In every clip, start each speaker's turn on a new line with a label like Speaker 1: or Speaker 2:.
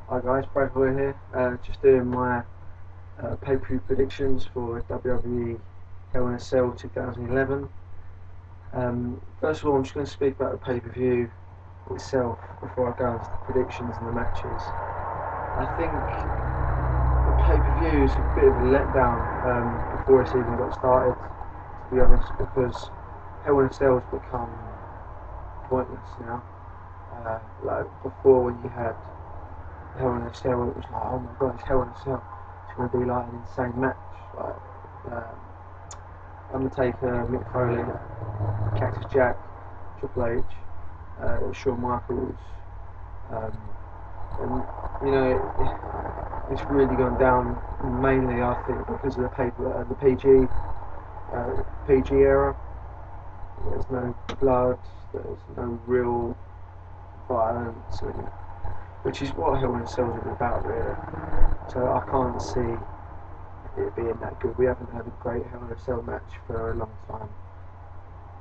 Speaker 1: Hi guys, Brad Hoy here, just doing my pay-per-view predictions for WWE Hell in a Cell 2011. First of all, I'm just going to speak about the pay-per-view itself before I go into the predictions and the matches. I think the pay-per-view is a bit of a letdown before it's even got started, to be honest, because Hell in a Cell has become pointless now. Like before, when you had Hell in a Cell, it was like, oh my god, it's Hell in a Cell. It's going to be like an insane match. Like Undertaker, Mick Foley, Cactus Jack, Triple H, Shawn Michaels, and you know, it's really gone down mainly, I think, because of the PG era. There's no blood, there's no real violence, which is what Hell in a Cell is all about, really. So I can't see it being that good. We haven't had a great Hell in a Cell match for a long time,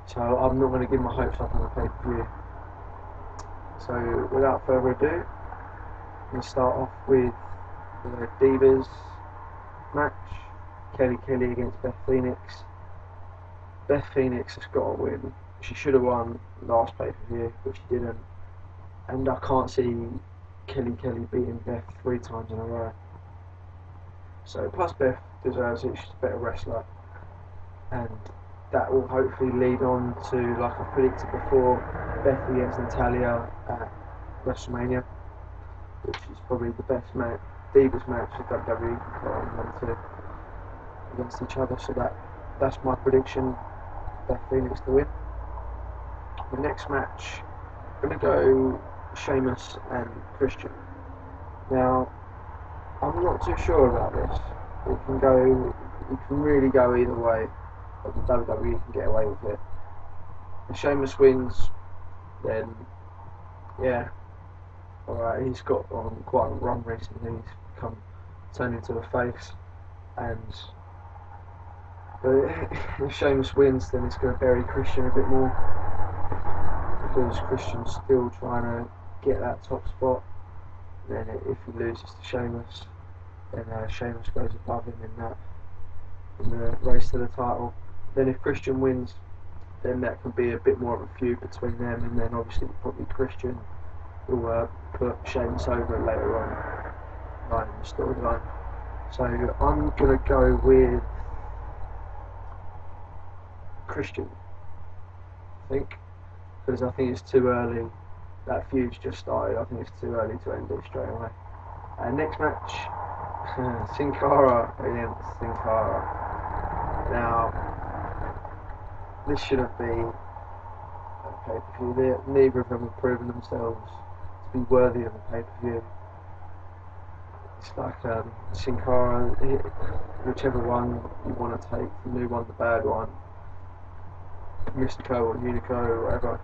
Speaker 1: so I'm not going to give my hopes up on the pay-per-view. So without further ado, I'm going to start off with the Divas match. Kelly against Beth Phoenix. Beth Phoenix has got to win. She should have won last pay-per-view, but she didn't. And I can't see Kelly beating Beth 3 times in a row. So plus Beth deserves it, she's a better wrestler, and that will hopefully lead on to, like I predicted before, Beth against Natalya at WrestleMania, which is probably the best Divas match that WWE can put on them two against each other. So that's my prediction, Beth Phoenix to win. The next match, I'm going to go Sheamus and Christian. Now, I'm not too sure about this. It can really go either way, but the WWE can get away with it. If Sheamus wins, then yeah, alright, he's got on quite a run recently. He's turned into a face, but if Sheamus wins, then it's going to bury Christian a bit more, because Christian's still trying to get that top spot. Then if he loses to Sheamus, then Sheamus goes above him in the race to the title. Then if Christian wins, then that can be a bit more of a feud between them, and then obviously probably Christian will put Sheamus over later on in the storyline. So I'm going to go with Christian, I think, because I think it's too early. That feud's just started. I think it's too early to end it straight away. Next match, Sin Cara against Sin Cara. Now, this shouldn't be a pay-per-view. Neither of them have proven themselves to be worthy of a pay-per-view. It's like Sin Cara, whichever one you want to take, the new one, the bad one, Mystico or Unico or whatever.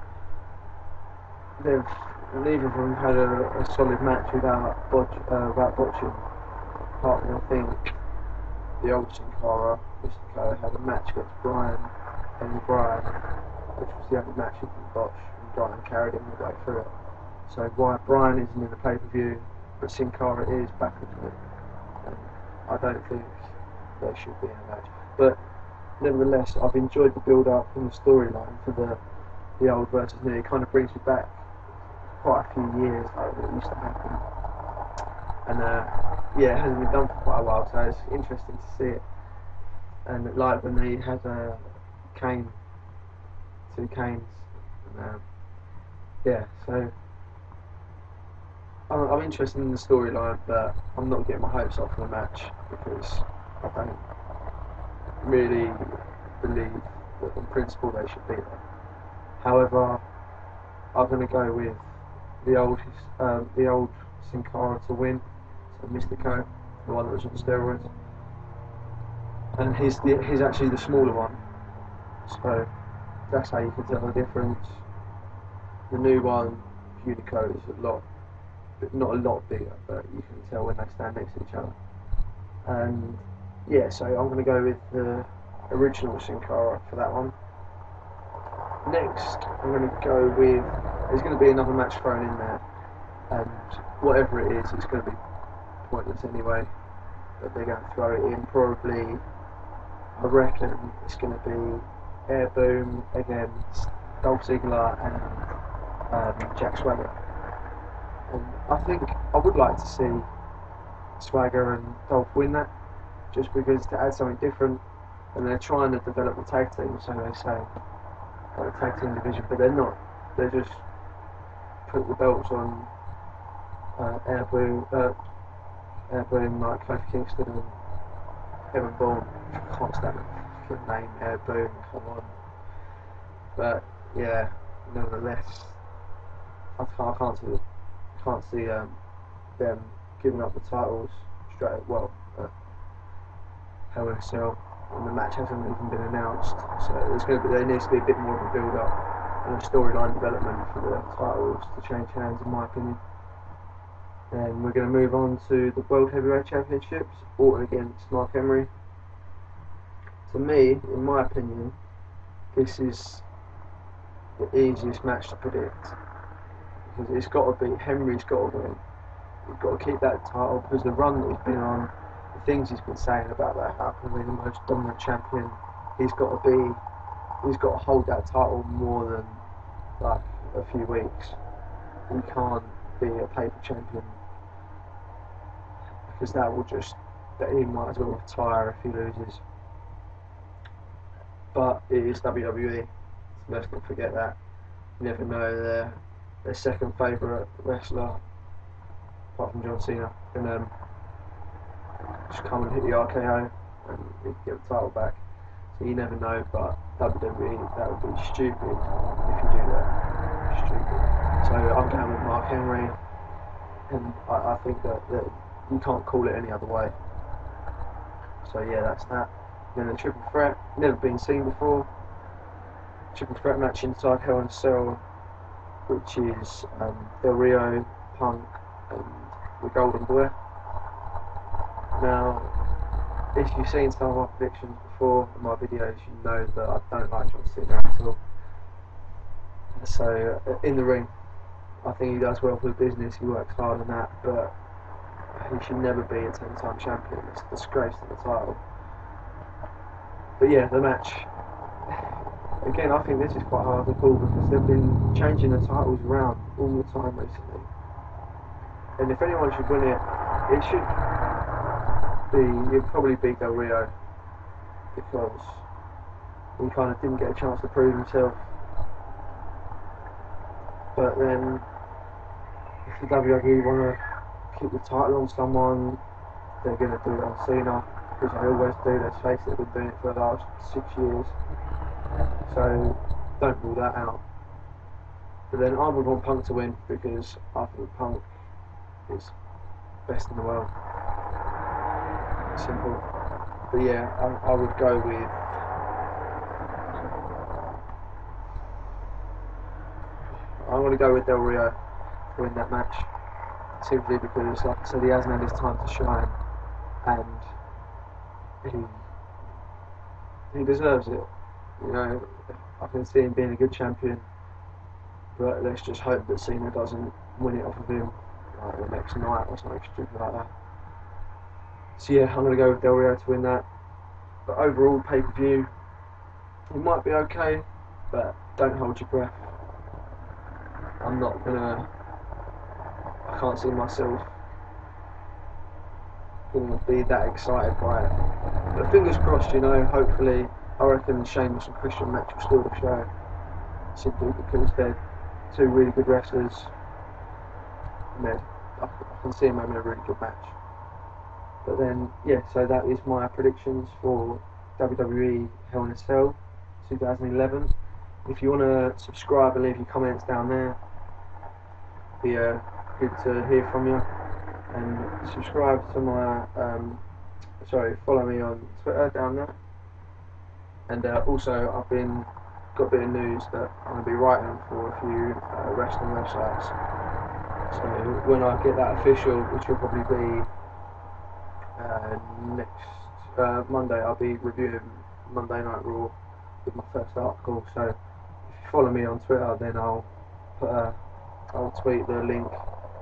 Speaker 1: Neither of them had a solid match without botching. Apart from, I think, the old Sin Cara, Mystico had a match against Henry Bryan, which was the only match he didn't botch, and Bryan carried him all the way through it. So why Bryan isn't in the pay-per-view, but Sin Cara is backwards with it. I don't think they should be in a match. But nevertheless, I've enjoyed the build-up and the storyline for the old versus new. It kind of brings me back quite a few years, like what used to happen. And yeah, it hasn't been done for quite a while, so it's interesting to see it. And like when they had Kane, 2 Kanes, and yeah, so I'm interested in the storyline, but I'm not getting my hopes up for the match because I don't really believe that in principle they should be there. However, I'm going to go with the old Sin Cara to win, so Mystico, the one that was on steroids, and he's actually the smaller one, so that's how you can tell the difference. The new one, Unico, is not a lot bigger, but you can tell when they stand next to each other. And yeah, so I'm going to go with the original Sin Cara for that one. Next, I'm going to go with, there's going to be another match thrown in there, and whatever it is, it's going to be pointless anyway. But they're going to throw it in. Probably, I reckon it's going to be Air Boom against Dolph Ziggler and Jack Swagger. And I think I would like to see Swagger and Dolph win that, just because to add something different. And they're trying to develop the tag team, so they say, like the tag team division, but they're not. They just put the belts on Air Boom, like Kofi Kingston and Evan Bourne. I can't stand the name Air Boom, come on. But yeah, nevertheless, I can't see them giving up the titles straight. Well, Hell in a Cell, and the match hasn't even been announced, so there needs to be a bit more of a build up and a storyline development for the titles to change hands, in my opinion. Then we're going to move on to the World Heavyweight Championships, Orton against Mark Henry. To me, in my opinion, this is the easiest match to predict, because it's got to be, Henry's got to win. He's got to keep that title, because the run that he's been on, the things he's been saying about that, how can he be the most dominant champion, he's got to hold that title more than like a few weeks. He can't be a paper champion, because he might as well retire if he loses. But it is WWE, so let's not forget that. You never know, their second favourite wrestler, apart from John Cena, can just come and hit the RKO and he can get the title back. So you never know, but WWE, that would be stupid if you do that. Stupid. So I'm going with Mark Henry, and I think that you can't call it any other way. So yeah, that's that. Then the triple threat, never been seen before. Triple threat match inside Hell in a Cell, which is Del Rio, Punk, and the Golden Boy. Now, if you've seen some of my predictions before in my videos, you know that I don't like John Cena at all. So in the ring, I think he does well for the business, he works hard on that, but he should never be a 10-time champion. It's a disgrace to the title. But yeah, the match. Again, I think this is quite hard to call, because they've been changing the titles around all the time recently. And if anyone should win it, it'd probably be Del Rio, because he kind of didn't get a chance to prove himself. But then, if the WWE want to keep the title on someone, they're going to do it on Cena, because they always do. Let's face it, they've been doing it for the last 6 years. So don't rule that out. But then I would want Punk to win, because I think Punk is best in the world. Simple. But yeah, I would go with I'm going to go with Del Rio to win that match, simply because, like I said, he hasn't had his time to shine, and he deserves it. You know, I can see him being a good champion, but let's just hope that Cena doesn't win it off of him like the next night or something stupid like that. So yeah, I'm going to go with Del Rio to win that. But overall, pay-per-view, it might be okay, but don't hold your breath. I can't see myself going to be that excited by it. But fingers crossed, you know, hopefully, I reckon Sheamus and Christian match will steal the show, simply because they're two really good wrestlers, and I can see them having a really good match. But then, yeah, so that is my predictions for WWE Hell in a Cell 2011. If you want to subscribe and leave your comments down there, be good to hear from you. And subscribe to my, follow me on Twitter down there. And also, I've got a bit of news that I'm going to be writing for a few wrestling websites. So when I get that official, which will probably be next Monday, I'll be reviewing Monday Night Raw with my first article. So if you follow me on Twitter, then I'll tweet the link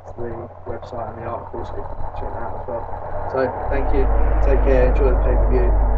Speaker 1: to the website and the articles, so you can check that out as well. So thank you, take care, enjoy the pay-per-view.